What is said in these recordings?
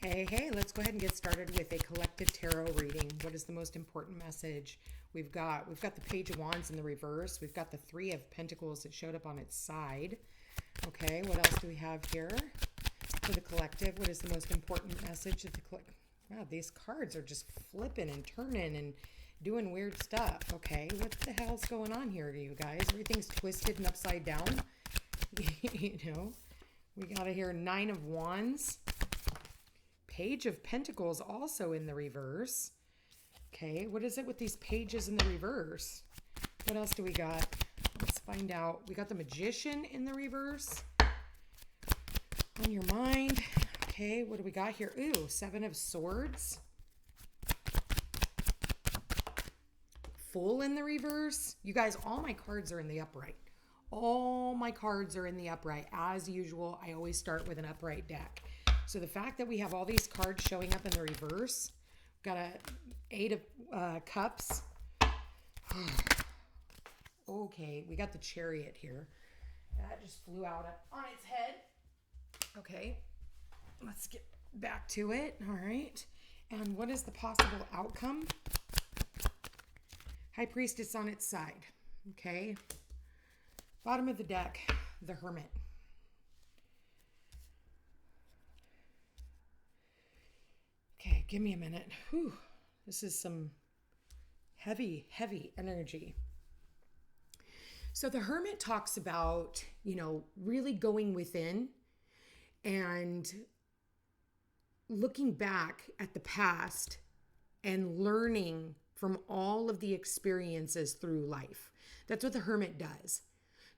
Hey, let's go ahead and get started with a collective tarot reading. What is the most important message? We've got the Page of Wands in the reverse. We've got the Three of Pentacles that showed up on its side. Okay, what else do we have here for the collective? What is the most important message of the collective? Wow, these cards are just flipping and turning and doing weird stuff. Okay, what the hell's going on here, you guys? Everything's twisted and upside down. We got to hear Nine of Wands. Page of Pentacles also in the reverse. Okay, what is it with these pages in the reverse? What else do we got? Let's find out. We got the Magician in the reverse. On your mind. Okay, what do we got here? Ooh, Seven of Swords. Full in the reverse. You guys, all my cards are in the upright. All my cards are in the upright. As usual, I always start with an upright deck. So the fact that we have all these cards showing up in the reverse, got a Eight of Cups. Okay, we got the Chariot here. That just flew out on its head. Okay, let's get back to it. All right. And what is the possible outcome? High Priestess on its side. Okay. Bottom of the deck, the Hermit. Okay, give me a minute. Whew. This is some heavy energy. So the Hermit talks about, really going within and looking back at the past and learning from all of the experiences through life. That's what the Hermit does.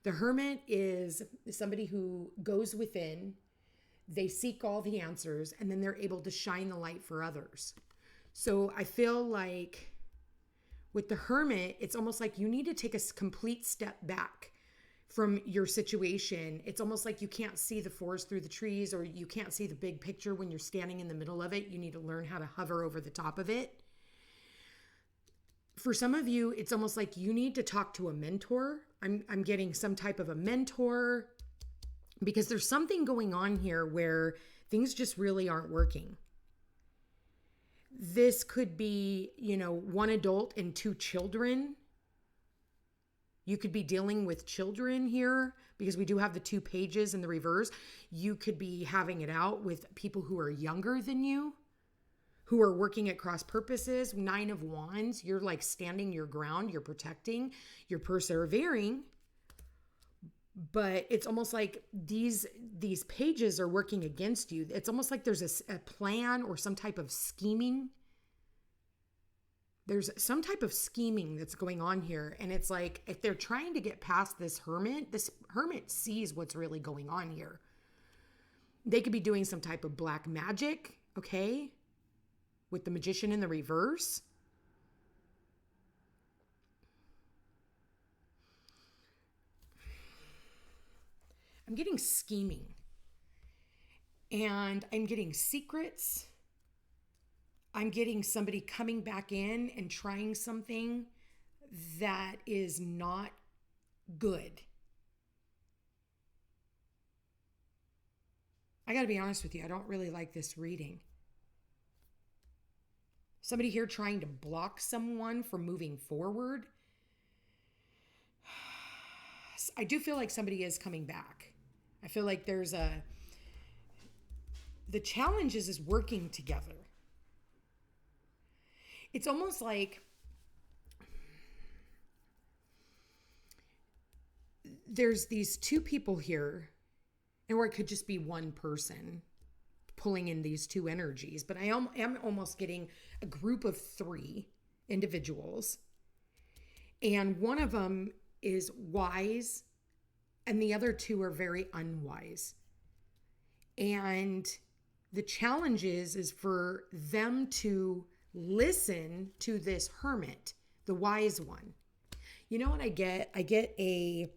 The Hermit is somebody who goes within. They seek all the answers, and then they're able to shine the light for others. So I feel like with the Hermit, it's almost like you need to take a complete step back from your situation. It's almost like you can't see the forest through the trees, or you can't see the big picture when you're standing in the middle of it. You need to learn how to hover over the top of it. For some of you, it's almost like you need to talk to a mentor. I'm getting some type of a mentor, because there's something going on here where things just really aren't working. This could be, one adult and two children. You could be dealing with children here because we do have the two pages in the reverse. You could be having it out with people who are younger than you, who are working at cross purposes. Nine of Wands, you're like standing your ground, you're protecting, you're persevering. But it's almost like these pages are working against you. It's almost like there's a plan or some type of scheming. There's some type of scheming that's going on here. And it's like, if they're trying to get past this hermit sees what's really going on here. They could be doing some type of black magic, okay? With the Magician in the reverse. I'm getting scheming, and I'm getting secrets. I'm getting somebody coming back in and trying something that is not good. I got to be honest with you. I don't really like this reading. Somebody here trying to block someone from moving forward. I do feel like somebody is coming back. I feel like the challenge is working together. It's almost like there's these two people here, or it could just be one person pulling in these two energies, but I am almost getting a group of three individuals, and one of them is wise, and the other two are very unwise. And the challenge is for them to listen to this hermit, the wise one. You know what I get? I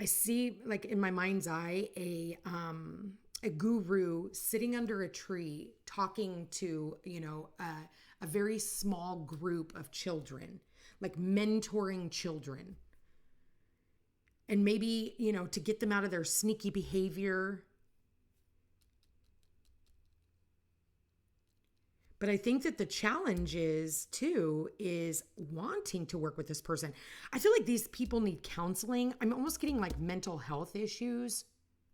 see, like in my mind's eye, a guru sitting under a tree talking to, a very small group of children, like mentoring children. And maybe, to get them out of their sneaky behavior. But I think that the challenge is too, is wanting to work with this person. I feel like these people need counseling. I'm almost getting like mental health issues.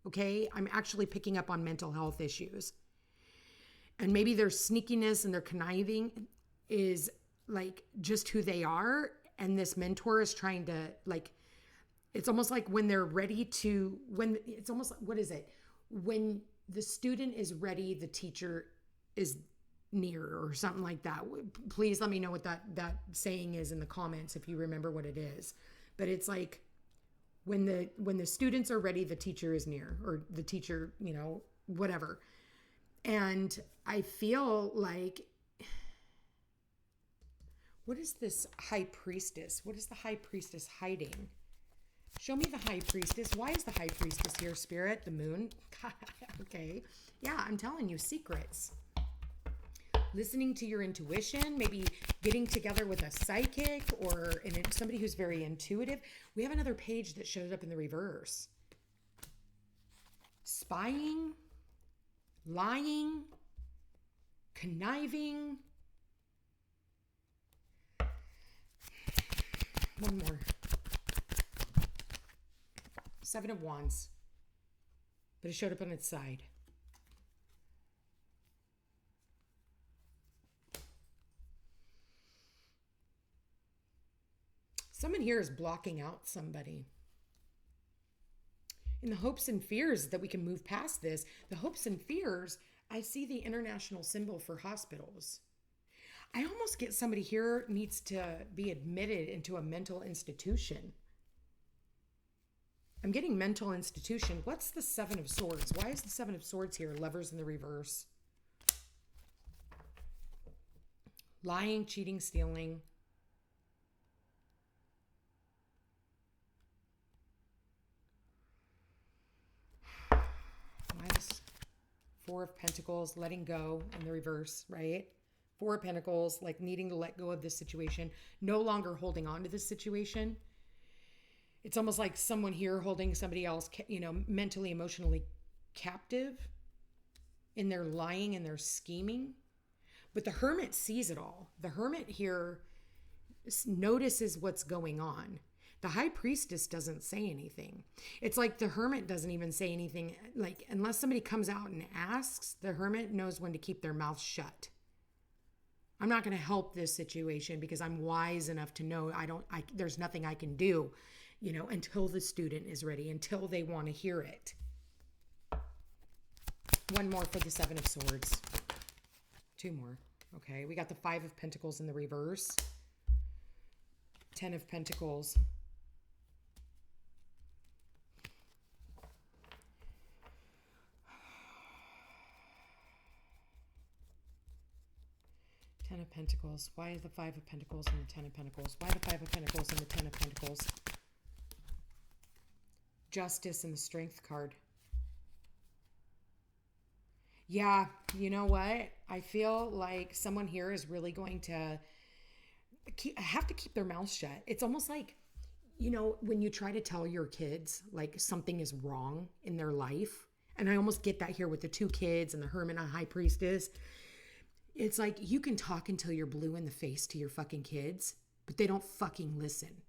Okay. I'm actually picking up on mental health issues. And maybe their sneakiness and their conniving is like just who they are. And this mentor is trying to like, it's almost like when they're ready to, when it's almost like, what is it? When the student is ready, the teacher is near, or something like that. Please let me know what that saying is in the comments if you remember what it is. But it's like when the students are ready, the teacher is near, or the teacher, you know, whatever. And I feel like, what is this high priestess? What is the high priestess hiding? Show me the high priestess. Why is the high priestess here, Spirit? The moon? Okay. Yeah, I'm telling you, secrets. Listening to your intuition, maybe getting together with a psychic or somebody who's very intuitive. We have another page that shows up in the reverse. Spying, lying, conniving. One more. Seven of Wands. But it showed up on its side. Someone here is blocking out somebody. In the hopes and fears that we can move past this, the hopes and fears, I see the international symbol for hospitals. I almost get somebody here needs to be admitted into a mental institution. I'm getting mental institution. What's the Seven of Swords? Why is the Seven of Swords here? Lovers in the reverse. Lying, cheating, stealing. Four of Pentacles, letting go in the reverse, right? Four of Pentacles, like needing to let go of this situation, no longer holding on to this situation. It's almost like someone here holding somebody else, you know, mentally, emotionally captive in their lying and their scheming. But the Hermit sees it all. The Hermit here notices what's going on. The High Priestess doesn't say anything. It's like the Hermit doesn't even say anything. Like, unless somebody comes out and asks, the Hermit knows when to keep their mouth shut. I'm not going to help this situation because I'm wise enough to know there's nothing I can do, you know, until the student is ready, until they want to hear it. One more for the Seven of Swords. Two more. Okay, we got the Five of Pentacles in the reverse. 10 of Pentacles. Ten of Pentacles. Why is the Five of Pentacles and the Ten of Pentacles? Why the Five of Pentacles and the Ten of Pentacles? Justice and the Strength card. Yeah, you know what? I feel like someone here is really going to have to keep their mouth shut. It's almost like, you know, when you try to tell your kids like something is wrong in their life, and I almost get that here with the two kids and the Hermit and High Priestess. It's like you can talk until you're blue in the face to your fucking kids, but they don't fucking listen.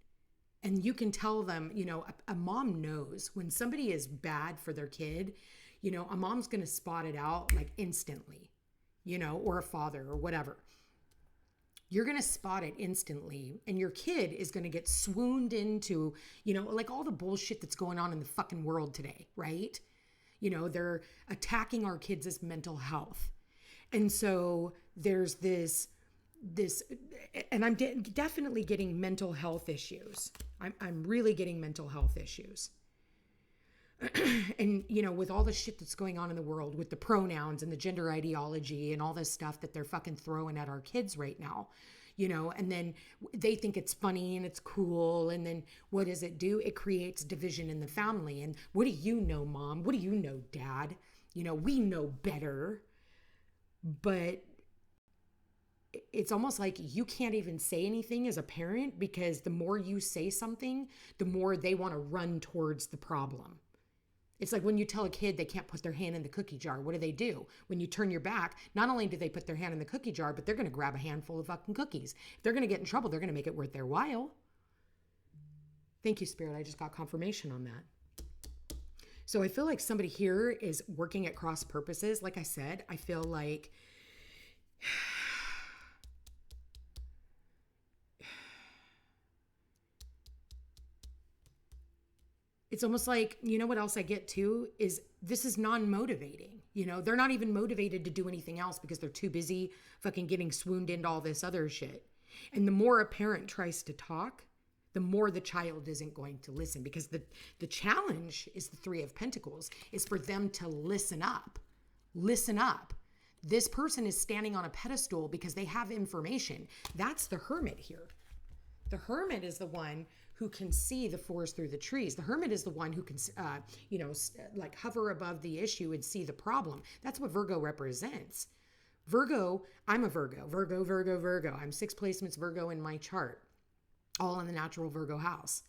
And you can tell them, you know, a mom knows when somebody is bad for their kid, you know, a mom's going to spot it out like instantly, you know, or a father or whatever. You're going to spot it instantly, and your kid is going to get swooned into, you know, like all the bullshit that's going on in the fucking world today, right? You know, they're attacking our kids' mental health. And so there's this, and I'm definitely getting mental health issues. I'm really getting mental health issues. And, you know, with all the shit that's going on in the world with the pronouns and the gender ideology and all this stuff that they're fucking throwing at our kids right now, you know, and then they think it's funny and it's cool. And then what does it do? It creates division in the family. And what do you know, Mom? What do you know, Dad? You know, we know better. But it's almost like you can't even say anything as a parent, because the more you say something, the more they want to run towards the problem. It's like when you tell a kid they can't put their hand in the cookie jar, what do? When you turn your back, not only do they put their hand in the cookie jar, but they're going to grab a handful of fucking cookies. If they're going to get in trouble, they're going to make it worth their while. Thank you, Spirit. I just got confirmation on that. So I feel like somebody here is working at cross purposes. Like I said, I feel like it's almost like, you know what else I get too is this is non-motivating. You know, they're not even motivated to do anything else because they're too busy fucking getting swooned into all this other shit. And the more a parent tries to talk, the more the child isn't going to listen, because the challenge is the Three of Pentacles, is for them to listen up. Listen up. This person is standing on a pedestal because they have information. That's the Hermit here. The Hermit is the one who can see the forest through the trees. The Hermit is the one who can, like hover above the issue and see the problem. That's what Virgo represents. Virgo, I'm a Virgo. Virgo. I'm 6 placements Virgo in my chart, all in the natural Virgo house.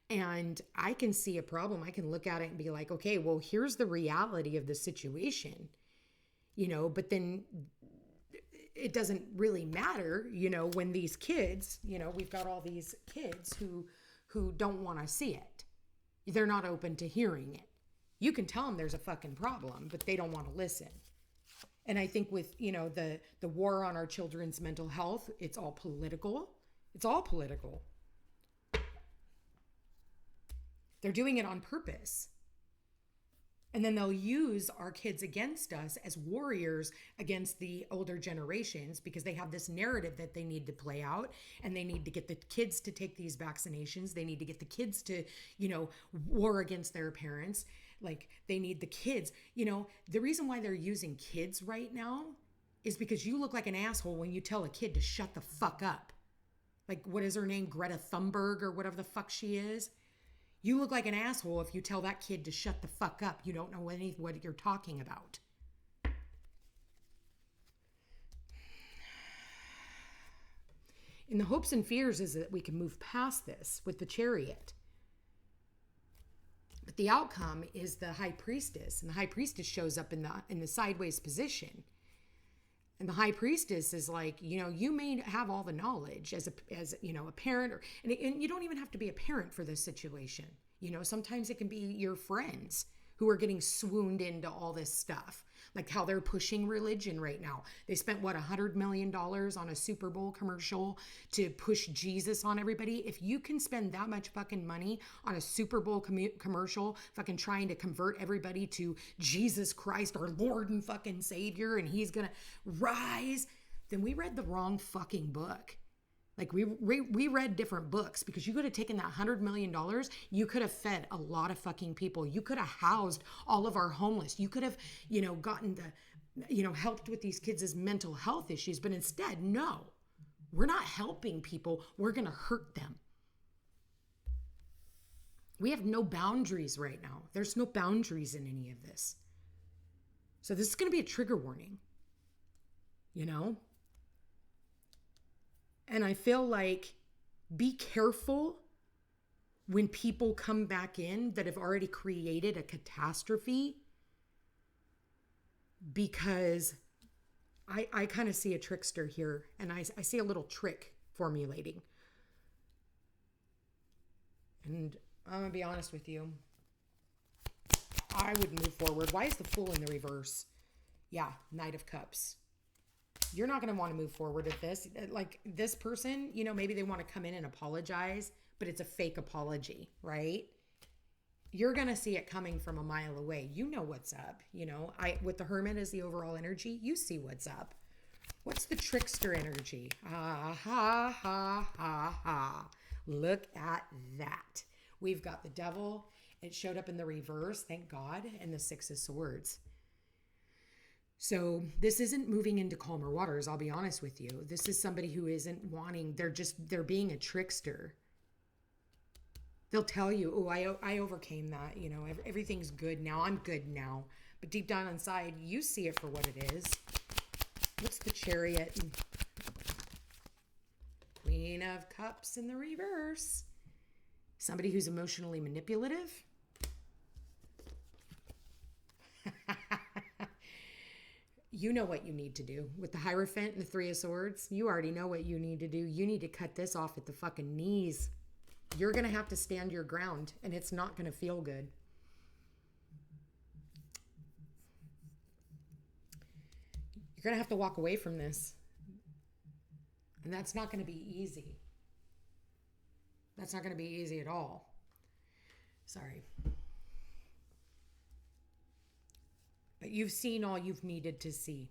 And I can see a problem. I can look at it and be like, okay, well, here's the reality of the situation, you know, but then it doesn't really matter, you know, when these kids, you know, we've got all these kids who don't want to see it. They're not open to hearing it. You can tell them there's a fucking problem, but they don't want to listen. And I think with, you know, the war on our children's mental health, it's all political. It's all political. They're doing it on purpose. And then they'll use our kids against us as warriors against the older generations, because they have this narrative that they need to play out, and they need to get the kids to take these vaccinations. They need to get the kids to, you know, war against their parents. Like, they need the kids. You know, the reason why they're using kids right now is because you look like an asshole when you tell a kid to shut the fuck up. Like, what is her name? Greta Thunberg or whatever the fuck she is. You look like an asshole if you tell that kid to shut the fuck up. You don't know what you're talking about. In the hopes and fears is that we can move past this with the Chariot. But the outcome is the High Priestess. And the High Priestess shows up in the sideways position. And the High Priestess is like, you know, you may have all the knowledge as you know, a parent, and you don't even have to be a parent for this situation. You know, sometimes it can be your friends who are getting swooned into all this stuff, like how they're pushing religion right now. They spent, what, $100 million on a Super Bowl commercial to push Jesus on everybody. If you can spend that much fucking money on a Super Bowl commercial, fucking trying to convert everybody to Jesus Christ, our Lord and fucking Savior, and he's gonna rise, then we read the wrong fucking book. Like, we read different books, because you could have taken that $100 million. You could have fed a lot of fucking people. You could have housed all of our homeless. You could have, you know, gotten helped with these kids' mental health issues. But instead, no, we're not helping people. We're going to hurt them. We have no boundaries right now. There's no boundaries in any of this. So this is going to be a trigger warning, you know? And I feel like, be careful when people come back in that have already created a catastrophe, because I kind of see a trickster here, and I see a little trick formulating. And I'm going to be honest with you. I would move forward. Why is the Fool in the reverse? Yeah, Knight of Cups. You're not going to want to move forward with this. Like, this person, you know, maybe they want to come in and apologize, but it's a fake apology, right? You're going to see it coming from a mile away. You know what's up. You know, with the Hermit as the overall energy, you see what's up. What's the trickster energy? Ha, ha, ha, ha, ha. Look at that. We've got the Devil. It showed up in the reverse, thank God, and the Six of Swords. So this isn't moving into calmer waters, I'll be honest with you. This is somebody who isn't wanting, they're being a trickster. They'll tell you, oh, I overcame that, you know, everything's good now, I'm good now. But deep down inside, you see it for what it is. What's the Chariot? Queen of Cups in the reverse. Somebody who's emotionally manipulative. you know what you need to do with the Hierophant and the Three of Swords. You already know what you need to do. You need to cut this off at the fucking knees. You're going to have to stand your ground, and it's not going to feel good. You're going to have to walk away from this. And that's not going to be easy. That's not going to be easy at all. Sorry. But you've seen all you've needed to see.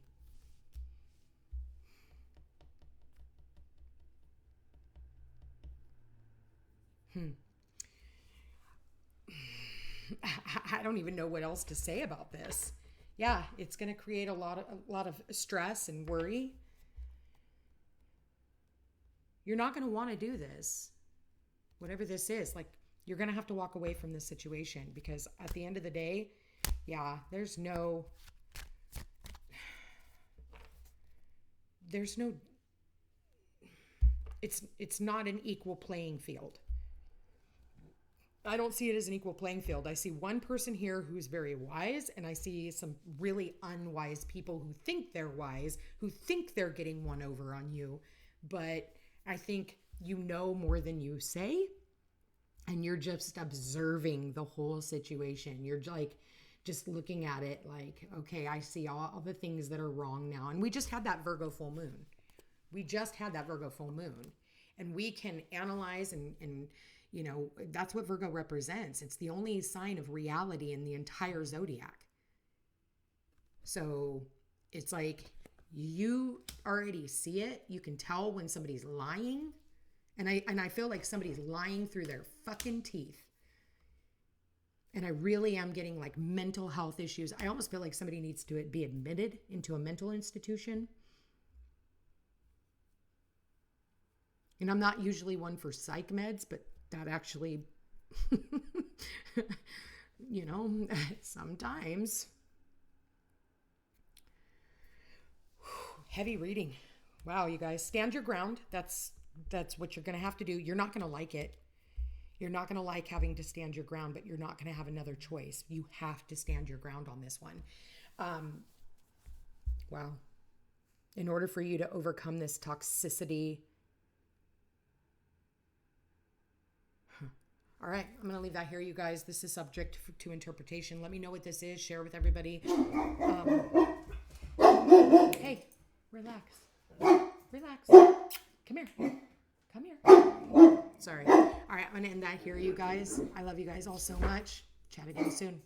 I don't even know what else to say about this. Yeah, it's going to create a lot of stress and worry. You're not going to want to do this. Whatever this is, like, you're going to have to walk away from this situation, because at the end of the day, yeah, there's no, it's not an equal playing field. I don't see it as an equal playing field. I see one person here who's very wise, and I see some really unwise people who think they're wise, who think they're getting one over on you. But I think you know more than you say, and you're just observing the whole situation. You're like just looking at it like, okay, I see all the things that are wrong now. And we just had that Virgo full moon. And we can analyze and you know, that's what Virgo represents. It's the only sign of reality in the entire zodiac. So it's like you already see it. You can tell when somebody's lying. And I feel like somebody's lying through their fucking teeth. And I really am getting like mental health issues. I almost feel like somebody needs to be admitted into a mental institution. And I'm not usually one for psych meds, but that actually, you know, sometimes. Heavy reading. Wow, you guys, stand your ground. That's what you're going to have to do. You're not going to like it. You're not going to like having to stand your ground, but you're not going to have another choice. You have to stand your ground on this one. Wow. In order for you to overcome this toxicity. All right, I'm going to leave that here, you guys. This is subject to interpretation. Let me know what this is. Share with everybody. Hey, relax. Relax. Come here. Come here. Sorry. All right, I'm going to end that here, you guys. I love you guys all so much. Chat again soon.